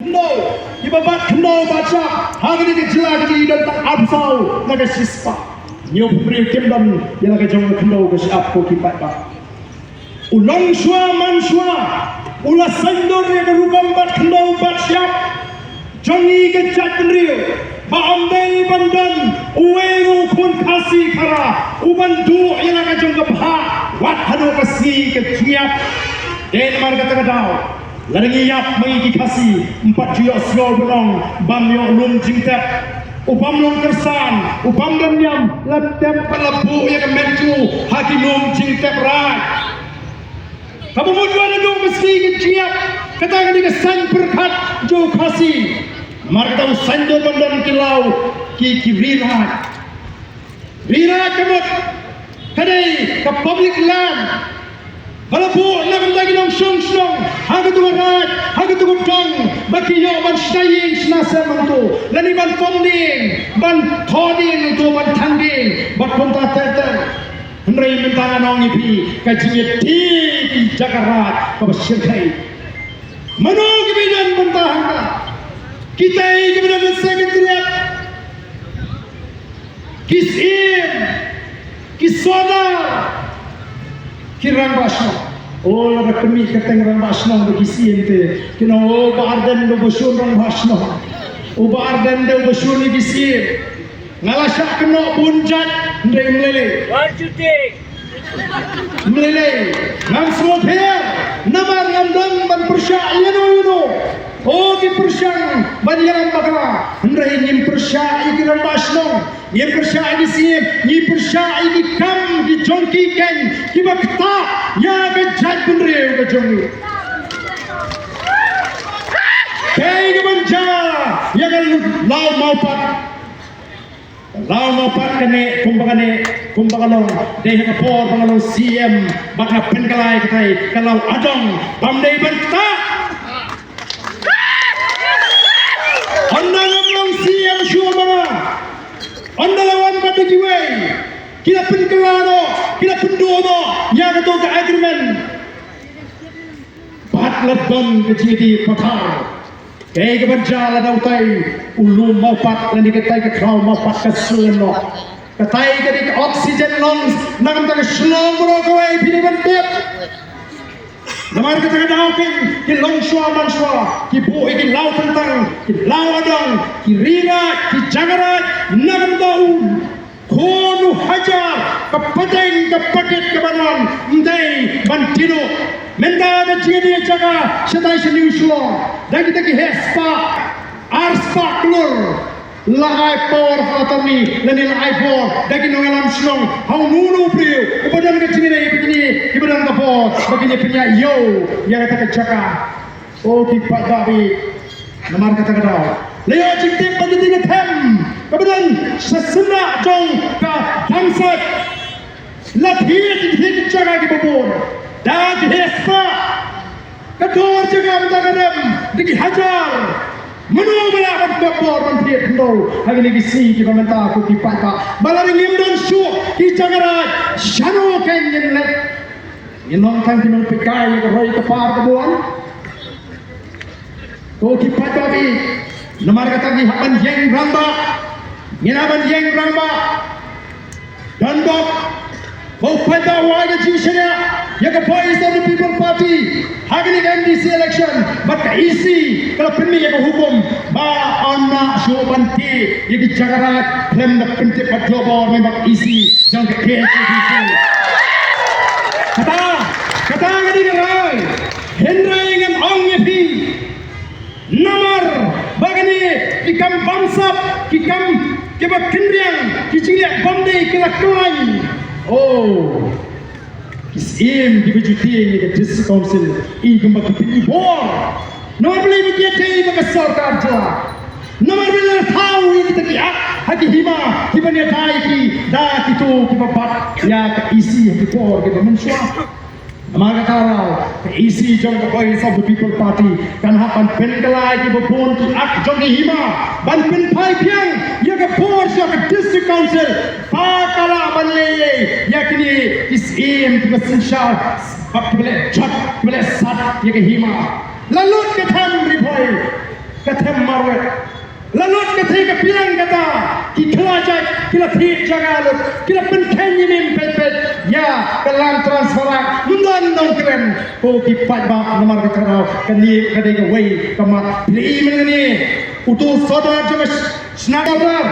kendo ibabat kendo baca hari ini jelas di dan tak absau naga sispa nyo pemberi kembang yang naga jong kendo ke siap ko kipat ba ulang shua man shua ulah sandor yang rubam bat kendo bat siap jongi ke cat penrio ba amdai bandan uwengu kun kasih kara uban du yang naga jong ke bah wat hado kasih ke siap dan marga tagadao Larangi yap mai kasih 4 juta slow belong bam yo lum jingtep upam lum kersan upam dan nyam latep pelabu yang menju haki lum jingtep rai kamu mudwan dong meski kiap kata ni kesan berkat jo kasih marga sanjo bandan kilau ki rira kemut kadai ke public land Balabu nak lagi nong song haga tu rat haga tu dong baki yo ban staying snasa mantu lani ban ponding ban thoding tu ban thanding ban konta teter hendrai mentang nong ipi kajinya di Jakarta ka bersirkai mano kebidan mentang kita kebidan sekretariat kisim kisodar kirang basno oh la kami kateng rang basno bagi siente kino barden do bosun rang basno o barden do bosun ni bisir ngalasha keno punjat ndai mlele warjutik mlele ngam smother namar ngam ban persya yeno oh ki persyang ban yang bakala ndai nim persya ikirang basno ye persya ini siem ye persya ini kam di jonki ken ki bakta ya ke jat bunre ke jongi kay ke banja ya kan law mau pat kene kumbagalong deh ke por bangalong siem baka penkalai kai kalau adong pamdai berta anda ngomong siem syumara anda lawan pada jiwai kita penkelano kita pendono yang itu ke agreement bat ledon ke jadi patar kaya ke berjalan dautai ulu mau pat dan diketai ke kau mau pat ke suno ketai ke di oksigen lungs nang tak selong bro kawai pilih bentep namar kita kadaukin ki longswa manswa ki bu ki lau tentang ki lau adang ki rina ki jagarat nang daun kono hajar kepadeng kepaket kebanan ndai bantino menda da jadi jaga setai seniuslo dan kita ki hespa arspa klur laai power atami lani laai power dagi nongalam slong hau nunu priu kebadan ke sini begini kebadan kapor begini punya yo yang kata jaga oh ki padabi namar kata kadau leo cipte paditi tem kemudian sesena jong ka bangsat latih di jaga ki babon dan hespa kedua jaga mentagadam di hajar menubala kan babor menteri pendol hari ini si ki pementa ku ki pata balari ngimdon su ki jagarat shano ken yenle yenong kan ki non pekai ko roi ke par kebuan ko ki pata bi namar kata ki hapan yeng ramba nginaban yeng ramba dandok ko pata waga jishnya ya ke voice of the people party hari ini MDC election maka isi kalau pemi ya hukum ba anna sobanti ya di Jakarta klaim da pente padlobo memang isi jangan ke kata ngadi ngai Henry ngam ong yepi namar bagani ikam bangsap ikam keba kendriang kicilia bande kelakoi oh Isim dibujuti ke district council igamba kipini bor nomor beli dia tei baka sarkar jala nomor beli tahu ini taki haki hima hibanya dai ki da kitu kibapat ya ke isi ke bor ke manusia amaga karau ke isi jong ke voice of the people party kan hapan penkalai ki bopon ki ak jong ki hima ban pen pai piang ya ke bor ya ke district council pakala banle yakni isim ki basinsha bak boleh chat boleh sat ya ke hima lalut ke tham ripoi parwet. Lalu ketika bilang kata, kita jaga lut, kita penkenyi mempet, ya dalam transferan, undang keren, ko kipat bak nomor kerau, kini kadang away, kamat pilih ini, utuh saudara juga senadar.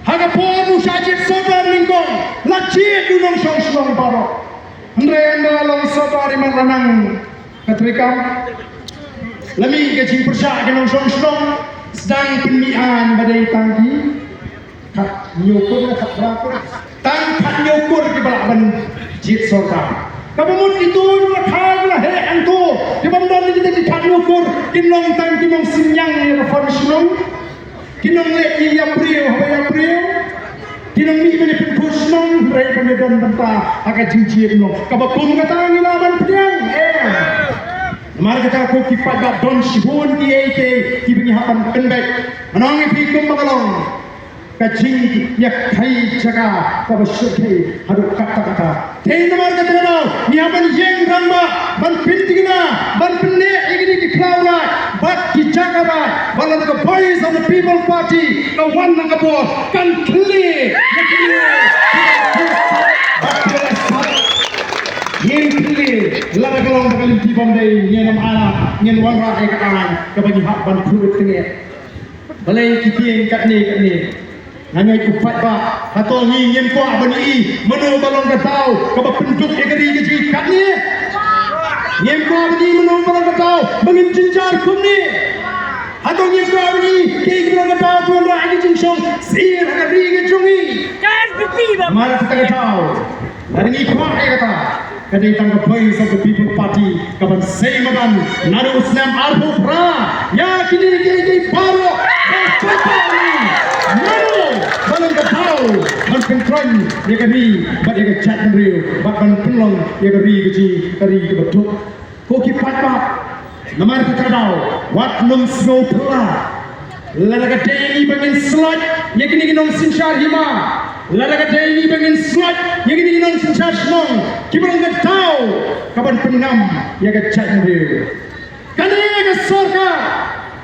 Haga poru sajid saudara lingkong, lacit dunong song baru. Anda long saudara manang katrikam. Lami kecing persyak kenong song sedang pemian badai tangki kat nyukur kat berapa tang kat nyukur ke balaban jit sorga kabamut itu rakha lah he anto kabamdan kita di kat nyukur kinong tang kinong sinyang ni reformation kinong le iya priyo haya priyo kinong mi bani pusnong rai pemedon benta agak jinjir no kabapun kata ngilaban pedang Mari kita ko kipat dak don sibun ki penyihapan kendek menangi pikum magalong kajing yak kai jaga ka bersyukur hadu kata ten mari kita no nyihapan yeng ramba ban pintigna ban penne igini ki klaula bat ki jaga ba balan the boys of the people party the one nga bo kan clear Yen pilih, laga galong bakalim tibam day, yen am anak, yen wanra ay kaangan, kapag ihap ban fluid tingit. Balay kitien katni, nangoy kupat ba, hatol ni yen ko abani, mano balong katao, kapag penduk egari gaji katni. Yen ko abani, mano balong katao, bangin jinjar kumni. Hatol yen ko abani, kay balong katao, tuan ra ay jinsong, sir agari gajungi. Mara kita katao, dari ni kuat ay katao. Kadang tangga boys of the people party kapan seimadan naru usnam arhu pra ya kini paro naru balang katau man kontrol ya kami bat ya chat real bat ban pelong ya kari betul ko kipat ba namar katadau wat nung snow pla lalaga dei bangin slot ya kini nong sinshar hima Lalaga dai bangin slot yang ini nong sensasyon kibarang gatao kapan penam ya gacak dia kanai ga sorga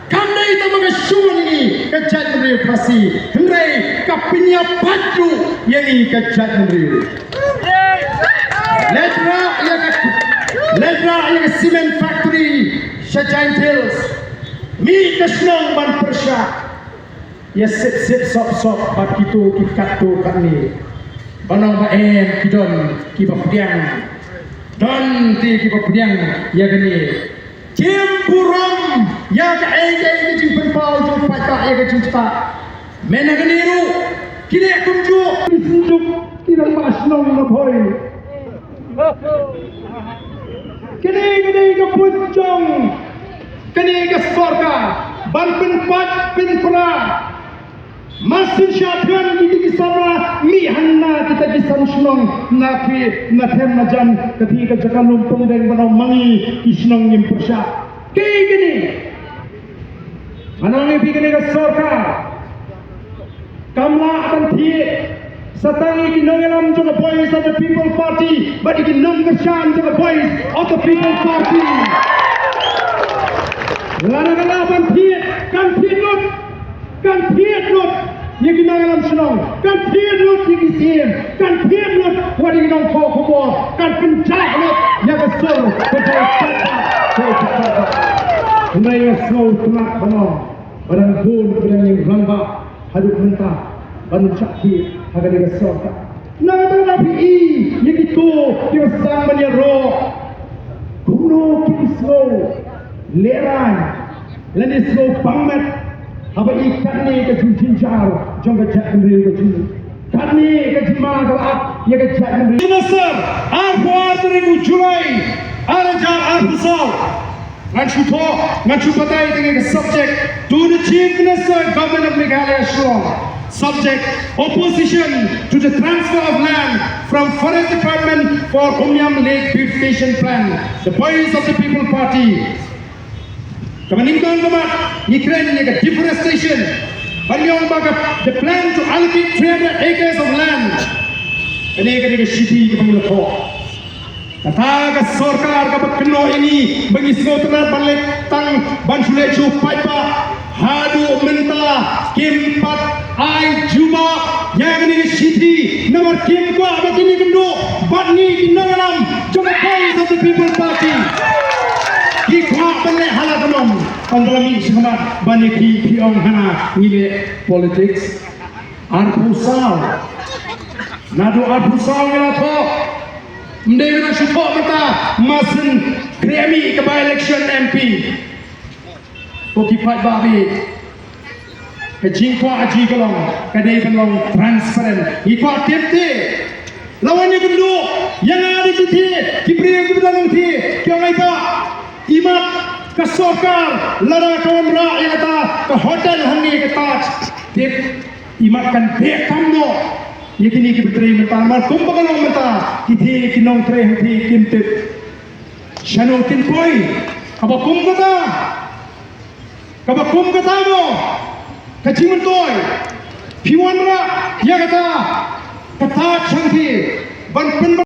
kanai tamaga syuan ini gacak dia pasti hendrai kapinya baju yang ini gacak dia ledra ya ga cement factory Shajain Hills mi kasnong ban persya ya sip sop bat itu kikat tu kami banang baen kidon kibapdiang don ti kibapdiang ya gani cimpuram ya ka ai jing penpau jing patak ya jing cepat mena gani ru kini kunju sunjuk kirang masnong na boy kini ka punjong kini ka sorka ban penpat penpra Masin syaitan di sana mihanna kita di sanslong nafi nathem najan ketika jaga lumpung dan banau mangi isnong nyempursa kayak gini manangi pikirnya ke sorka kamla akan tiye satangi kinongelam to the boys of the people party but it nongeshan to the boys of the people party lana ban tiye kan tiye yang kita dalam senang, kan tiada yang disihir, kan tiada what yang kita kau kubur, kan penjahat yang besar, penjahat. Hendak snow tenak banam, barang pun barang yang lamba, hadut mentah, barang sakit, agar dia besar. Nada nabi yang itu dia sang menyerok, kuno kini snow, leran, lain snow pangmat. Apa ikan ni ke jinjar, jom ke cak kendiri ke sini. Kan ni ke jima ke ap, ya ke cak kendiri. Minister, apa 2000 Julai, arajar arusau. Ngan batai dengan subject to the Chief Minister, Government of Meghalaya Shillong. Subject opposition to the transfer of land from Forest Department for Umyam Lake Beautification Plan. The Boys of the People Party. Kemeningkan kemat, iklan ni deforestation. Banyong baga the plan to allocate 300 acres of land. Ini kan dia city ke Bangladesh. Kata ke sorkar ke keno ini bagi semua tenar balik tang bansule cupai pak hadu mentah kim pat ai juba yang ini city nomor kim kwa begini kendo batni kinangalam Jokowi of the People Party kikwa balik halat nom andrami semat baniki piong hana ngile politics arpusal nadu arpusal ngelato Mending nak support mata masin kremi ke by election MP. Okipat babi. Kejingkwa aji kolong, kadai kolong transparan. Ipat tiap-ti. Lawannya genduk yang ada di ti, kibri yang kebetulan ti, kau ngaipa imat ke sorkar, lara kawan rakyat kata ke hotel hani ke taj. Tiap imatkan bek kamu. Ye kini kita beri mentah, mal kumpa kalau mentah, kita kinong teri hati kimtip, shano kinpoi, kaba kum kata mo, kacing mentoi, piwan ra, ya kata chanti, ban pen